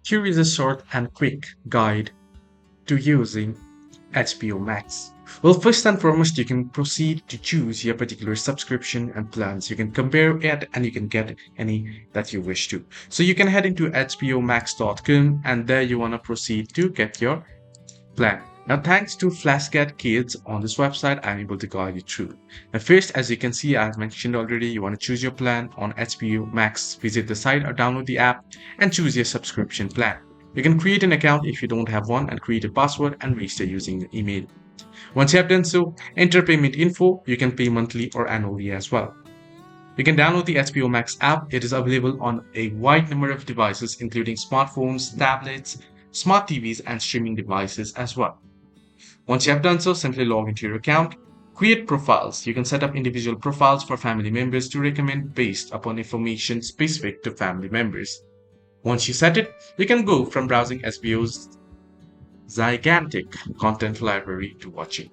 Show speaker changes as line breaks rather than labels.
Here is a short and quick guide to using HBO Max. Well, first and foremost, you can proceed to choose your particular subscription and plans. You can compare it and you can get any that you wish to. So you can head into hbomax.com and there you want to proceed to get your plan. Now, thanks to Flashcat Kids on this website, I'm able to guide you through. Now, first, as you can see, as mentioned already, you want to choose your plan on HBO Max. Visit the site or download the app and choose your subscription plan. You can create an account if you don't have one and create a password and register using the email. Once you have done so, enter payment info. You can pay monthly or annually as well. You can download the HBO Max app. It is available on a wide number of devices, including smartphones, tablets, smart TVs, and streaming devices as well. Once you have done so, simply log into your account. Create profiles. You can set up individual profiles for family members to recommend based upon information specific to family members. Once you set it, you can go from browsing HBO's gigantic content library to watching